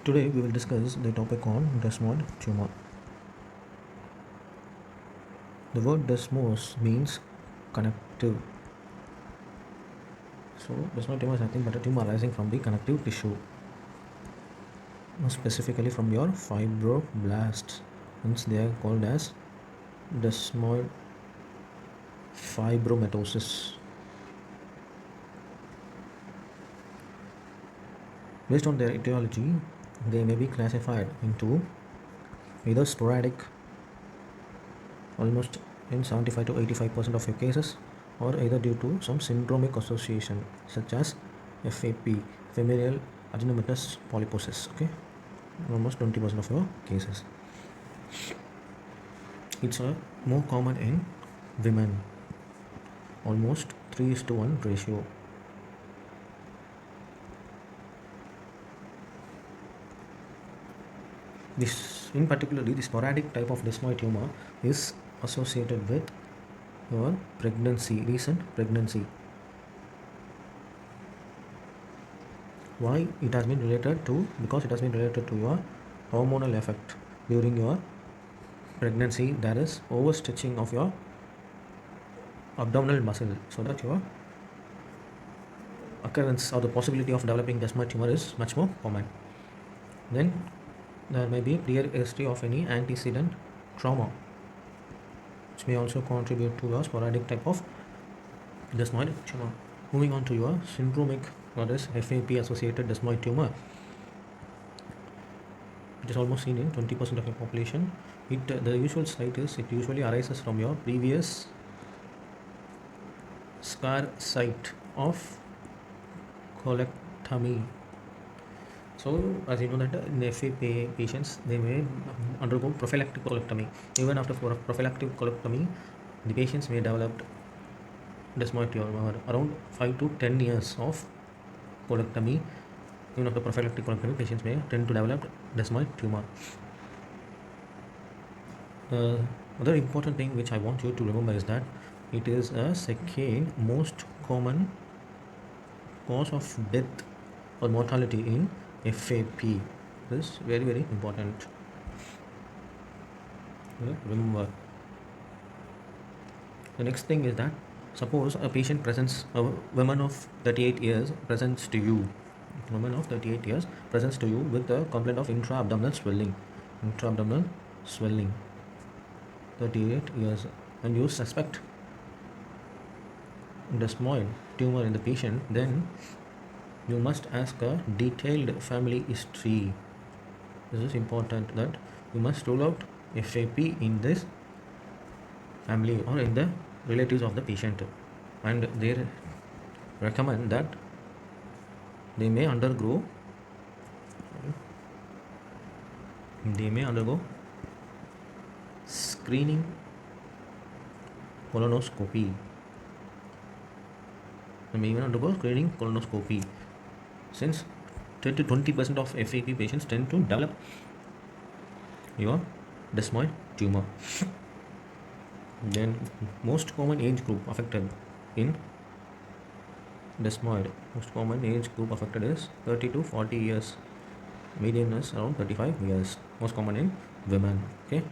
Today we will discuss the topic on desmoid tumor. The word desmos means connective. So desmoid tumor is nothing but a tumor arising from the connective tissue, specifically from your fibroblasts. Hence they are called as desmoid fibromatosis. Based on their etiology, they may be classified into either sporadic, almost in 75 to 85% of your cases, or either due to some syndromic association such as FAP, familial adenomatous polyposis. Okay, almost 20% of your cases. It's a more common in women, almost 3:1 ratio. This, in particularly, the sporadic type of desmoid tumor is associated with your pregnancy, recent pregnancy. Why it has been related to? Because it has been related to your hormonal effect during your pregnancy. There is overstretching of your abdominal muscle, so that your occurrence or the possibility of developing desmoid tumor is much more common. Then there may be prior history of any antecedent trauma, which may also contribute to a sporadic type of desmoid tumor. Moving on to your syndromic, or is FAP associated desmoid tumor. It is almost seen in 20% of your population. The usual site is, it usually arises from your previous scar site of colectomy. So, as you know that in FAP patients, they may undergo prophylactic colectomy. Even after prophylactic colectomy, the patients may develop desmoid tumor. Around 5 to 10 years of colectomy, even after prophylactic colectomy, patients may tend to develop desmoid tumor. The other important thing which I want you to remember is that it is a second most common cause of death or mortality in FAP. This is very, very important. Remember. The next thing is that suppose a patient presents, a woman of 38 years presents to you, with a complaint of intra-abdominal swelling, 38 years, and you suspect desmoid tumor in the patient, then you must ask a detailed family history. This is important, that you must rule out FAP in this family or in the relatives of the patient, and they recommend that they may undergo screening colonoscopy. They may even undergo screening colonoscopy, since 10 to 20% of FAP patients tend to develop your desmoid tumor. Then most common age group affected in desmoid, is 30 to 40 years. Median is around 35 years. Most common in women. Okay.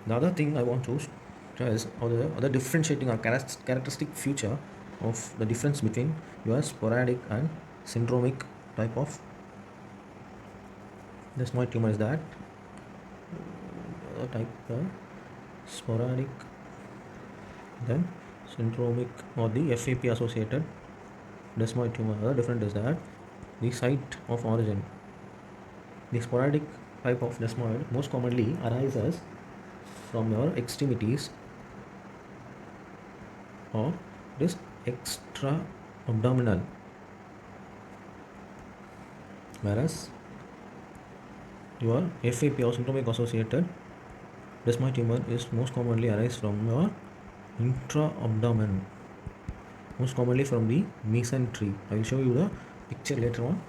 The other thing I want to stress, or the other differentiating or characteristic feature of the difference between your sporadic and syndromic type of desmoid tumor is that sporadic, then syndromic, or the FAP associated desmoid tumor. The difference is that the site of origin. The sporadic type of desmoid most commonly arises from your extremities, or it is extra abdominal, whereas your FAP or syndromic associated desmoid tumor is most commonly arise from your intra-abdomen, most commonly from the mesentery. I will show you the picture later on,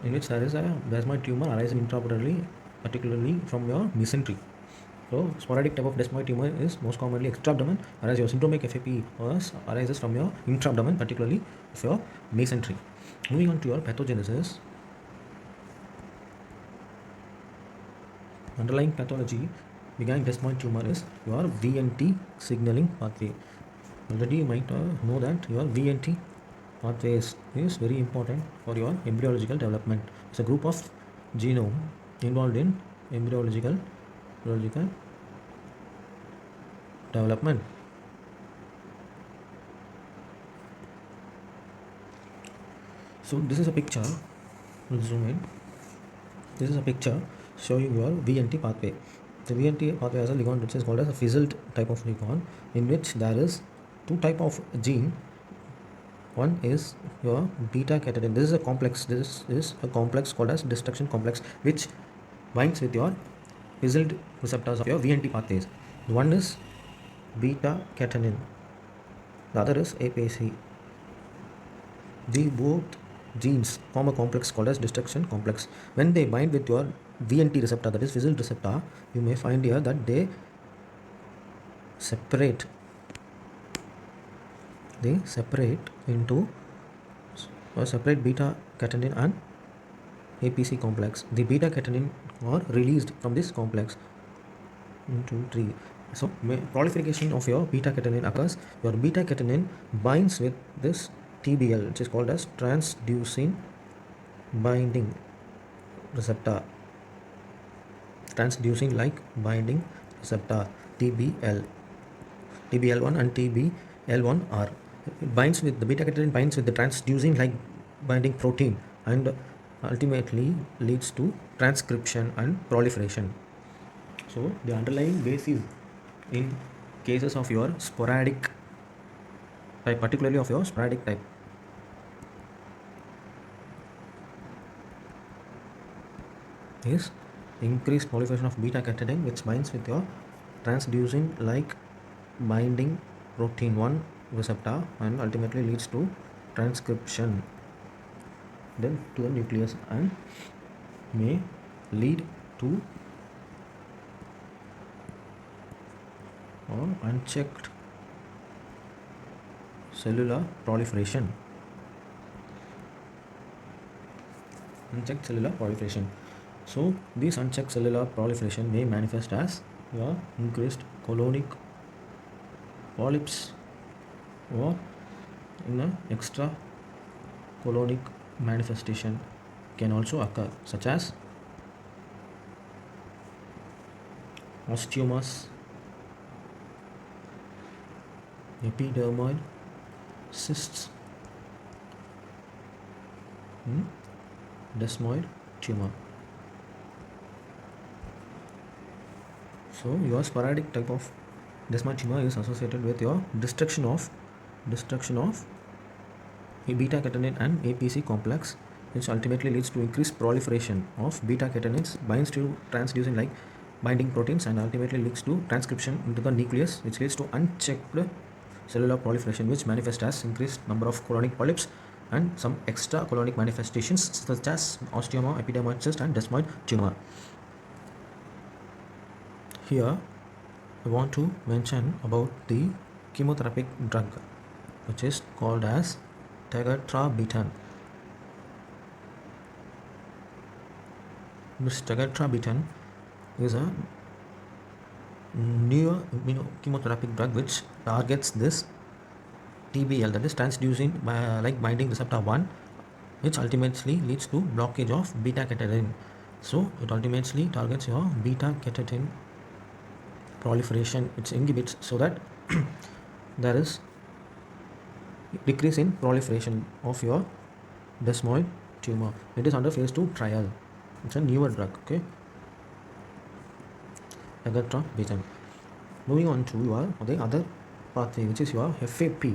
in which there is a desmoid tumor arising intraoperatively, particularly from your mesentery. So sporadic type of desmoid tumor is most commonly extra-abdomen, whereas your syndromic FAP arises from your intra-abdomen, particularly of your mesentery. Moving on to your pathogenesis, underlying pathology behind desmoid tumor is your VNT signaling pathway. Already you might know that your VNT pathway is very important for your embryological development. It's a group of genome involved in embryological development. So this is a picture. We'll zoom in. This is a picture showing your VNT pathway. The VNT pathway has a ligand which is called as a fizzled type of ligand, in which there is two type of gene. One is your beta catenin. This is a complex. This is a complex called as destruction complex, which binds with your fizzled receptors of your VNT pathways. One is beta catenin. The other is APC. The both genes form a complex called as destruction complex. When they bind with your VNT receptor, that is fizzled receptor, you may find here that they separate into separate beta catenin and APC complex. The beta catenin are released from this complex. 1, 2, 3. So proliferation of your beta catenin occurs. Your beta catenin binds with this TBL, which is called as transducin binding receptor. Transducin like binding receptor, TBL. TBL1 and TBL1R. It binds with the beta catenin binds with the transducin like binding protein and ultimately leads to transcription and proliferation. So the underlying basis in cases of your sporadic type, particularly of your sporadic type, is increased proliferation of beta catenin, which binds with your transducin like binding protein 1 receptor and ultimately leads to transcription then to the nucleus and may lead to or unchecked cellular proliferation. Unchecked cellular proliferation. So this unchecked cellular proliferation may manifest as your increased colonic polyps or in an extra colonic manifestation can also occur, such as osteomas, epidermoid cysts, desmoid tumor. So your sporadic type of desmoid tumor is associated with your destruction of beta catenin and APC complex, which ultimately leads to increased proliferation of beta catenins, binds to transducin like binding proteins and ultimately leads to transcription into the nucleus, which leads to unchecked cellular proliferation, which manifests as increased number of colonic polyps and some extra colonic manifestations such as osteoma, epidermoid cyst and desmoid tumor. Here I want to mention about the chemotherapeutic drug, which is called as tegatrabetan. This tegatrabetan is a new chemotherapeutic drug which targets this TBL, that is transducin like binding receptor 1, which ultimately leads to blockage of beta catenin. So it ultimately targets your beta catenin proliferation, which inhibits so that there is decrease in proliferation of your desmoid tumor. It is under phase 2 trial. It's a newer drug. Okay, tegatrabetan. Moving on to your the other pathway, which is your FAP.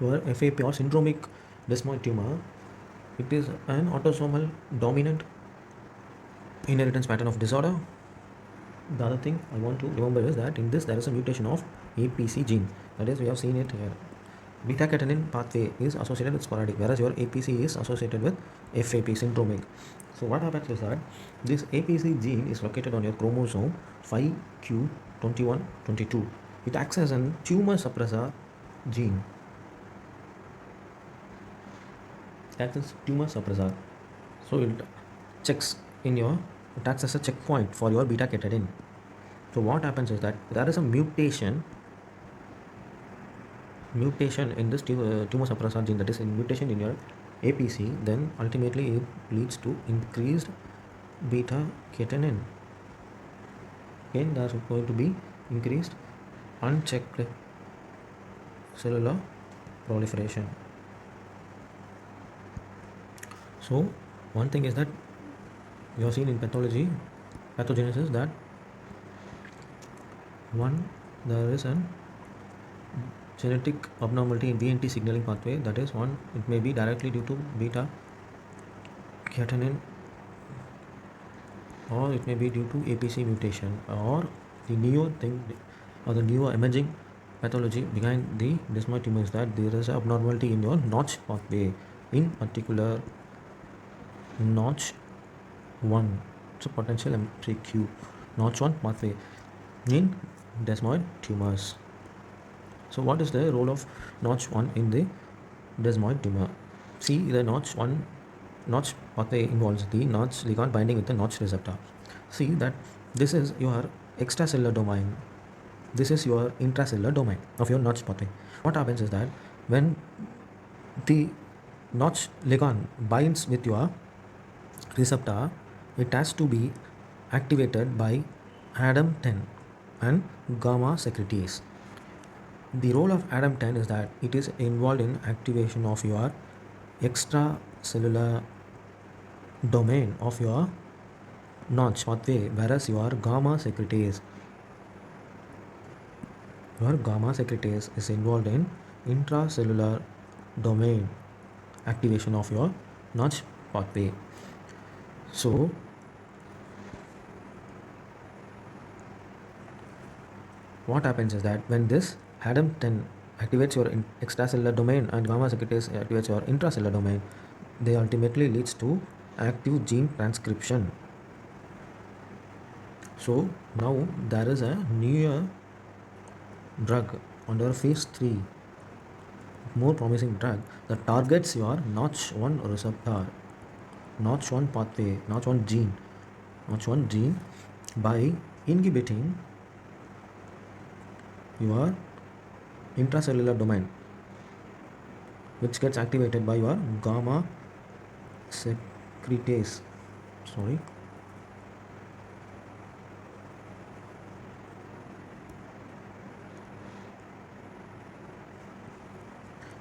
Your FAP or syndromic desmoid tumor. It is an autosomal dominant inheritance pattern of disorder. The other thing I want to remember is that in this there is a mutation of APC gene. That is, we have seen it here. Beta catenin pathway is associated with sporadic, whereas your APC is associated with FAP syndromic. So what happens is that this APC gene is located on your chromosome 5q2122. It acts as a tumor suppressor gene. acts as tumor suppressor. So it checks in your, it acts as a checkpoint for your beta catenin. So what happens is that there is a mutation in this tumor suppressor gene, that is a mutation in your APC, then ultimately it leads to increased beta catenin. Again, there is going to be increased unchecked cellular proliferation. So one thing is that we have seen in pathogenesis, that one, there is an genetic abnormality in BNT signaling pathway. That is one, it may be directly due to beta catenin, or it may be due to APC mutation, or the newer emerging pathology behind the desmoid tumor is that there is an abnormality in your Notch pathway, in particular Notch 1. It's a potential MCQ, Notch 1 pathway in desmoid tumors. So what is the role of Notch 1 in the desmoid tumor? See, the Notch pathway involves the Notch ligand binding with the Notch receptor. See that this is your extracellular domain, this is your intracellular domain of your Notch pathway. What happens is that when the Notch ligand binds with your receptor, it has to be activated by ADAM10 and gamma secretase. The role of ADAM10 is that it is involved in activation of your extracellular domain of your Notch pathway, whereas your gamma secretase is involved in intracellular domain activation of your Notch pathway. So what happens is that when this ADAM10 activates your extracellular domain and gamma secretase activates your intracellular domain, they ultimately leads to active gene transcription. So now there is a newer drug under phase 3, more promising drug that targets your Notch1 receptor, Notch1 pathway, Notch1 gene by inhibiting your intracellular domain, which gets activated by your gamma secretase.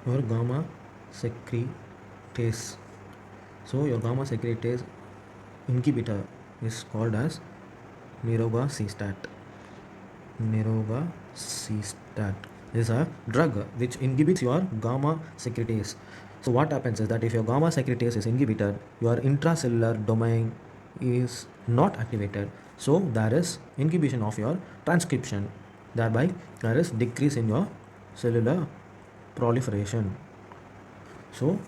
Your gamma secretase. So your gamma secretase inhibitor is called as nirogacestat. Nirogacestat is a drug which inhibits your gamma secretase. So what happens is that if your gamma secretase is inhibited, your intracellular domain is not activated. So there is inhibition of your transcription. Thereby there is decrease in your cellular proliferation. So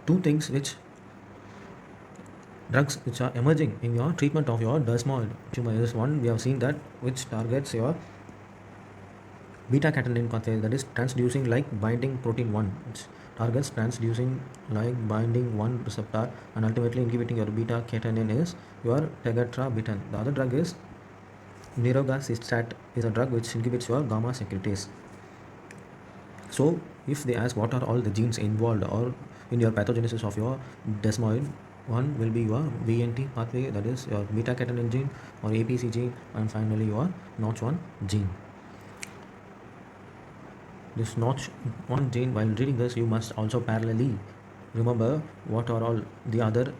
drugs which are emerging in your treatment of your desmoid tumor is one, we have seen that, which targets your beta catenin pathway, that is transducing like binding protein 1, which targets transducing like binding 1 receptor and ultimately inhibiting your beta catenin is your tegatrabitan. The other drug is nirogacestat, is a drug which inhibits your gamma secretase. So if they ask what are all the genes involved or in your pathogenesis of your desmoid, one will be your VNT pathway, that is your beta catenin gene or APC gene, and finally your Notch1 gene. This Notch1 gene, while reading this, you must also parallelly remember what are all the other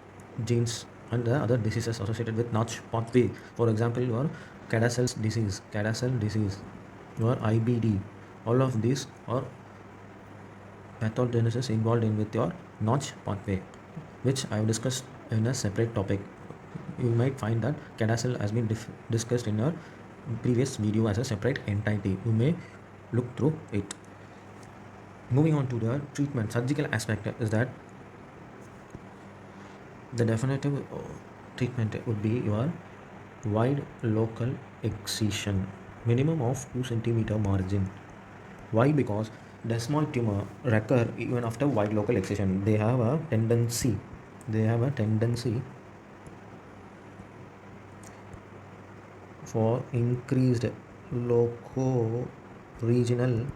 genes and the other diseases associated with Notch pathway. For example, your Cadacel disease, your IBD, all of these are pathogenesis involved in with your Notch pathway, which I have discussed in a separate topic. You might find that Cadacel has been discussed in a previous video as a separate entity. You may look through it. Moving on to the treatment, surgical aspect is that the definitive treatment would be your wide local excision, minimum of 2 centimeter margin. Why? Because desmoid tumor recur even after wide local excision. They have a tendency. For increased loco-regional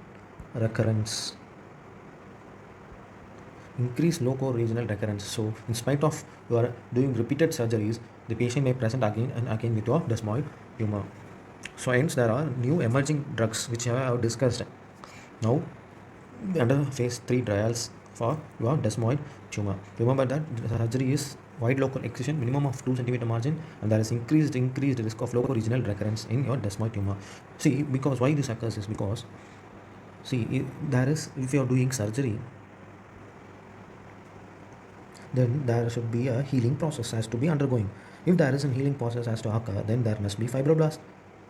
recurrence. So, in spite of you are doing repeated surgeries, the patient may present again and again with your desmoid tumor. So, hence there are new emerging drugs which I have discussed now under phase 3 trials for your desmoid tumor. Remember that the surgery is wide local excision, minimum of 2 cm margin, and there is increased risk of local regional recurrence in your desmoid tumor. See, because why this occurs is because, see, if you are doing surgery, then there should be a healing process has to be undergoing. If there is a healing process has to occur, then there must be fibroblast.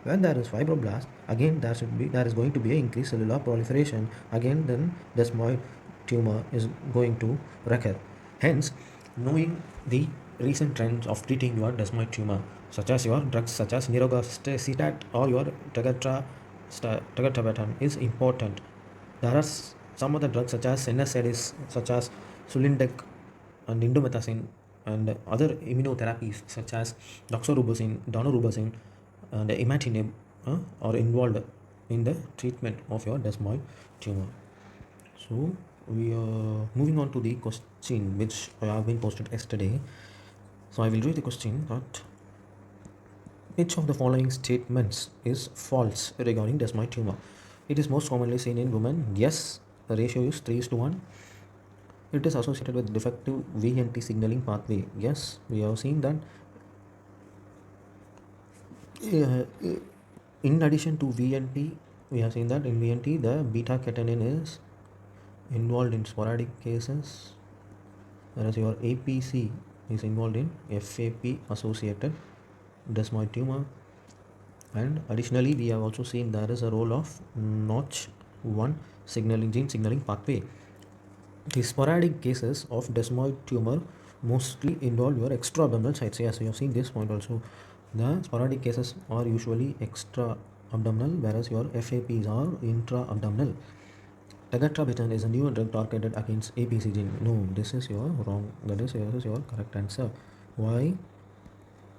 When there is fibroblast, again there is going to be an increased cellular proliferation. Again, then desmoid tumor is going to recur. Hence, knowing the recent trends of treating your desmoid tumor, such as your drugs such as nirogacestat or your tegatabetone, is important. There are some other drugs such as NSAIDs, such as Sulindac and indomethacin, and other immunotherapies such as doxorubicin, daunorubicin, and imatinib are involved in the treatment of your desmoid tumor. So we are moving on to the question which have been posted yesterday. So I will read the question that which of the following statements is false regarding desmoid tumor? It is most commonly seen in women. Yes, the ratio is 3:1. It is associated with defective VNT signaling pathway. Yes, we have seen that. In addition to VNT, we have seen that in VNT the beta catenin is involved in sporadic cases, whereas your APC is involved in FAP associated desmoid tumor. And additionally, we have also seen there is a role of Notch1 gene signaling pathway. The sporadic cases of desmoid tumor mostly involve your extra-abdominal sites. Yes, we have seen this point also. The sporadic cases are usually extra-abdominal, whereas your FAPs are intra-abdominal. Tegatabetone is a new drug targeted against APC gene. No, this is your wrong. This is your correct answer. Why?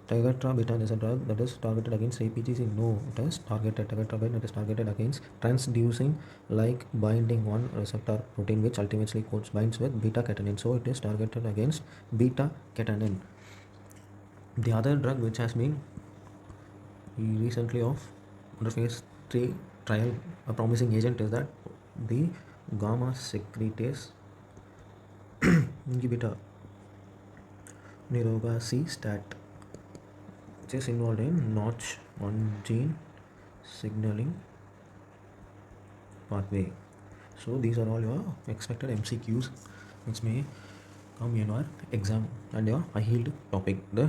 Tegatabetone is a drug that is targeted against APC gene. No, it is targeted. Tegatabetone is targeted against transducing like binding one receptor protein which ultimately binds with beta catenin. So it is targeted against beta catenin. The other drug which has been recently under phase 3 trial, a promising agent, is that the gamma secretase inhibitor nirogacestat, which is involved in Notch1 gene signaling pathway. So these are all your expected MCQs which may come in your exam and your high yield topic, the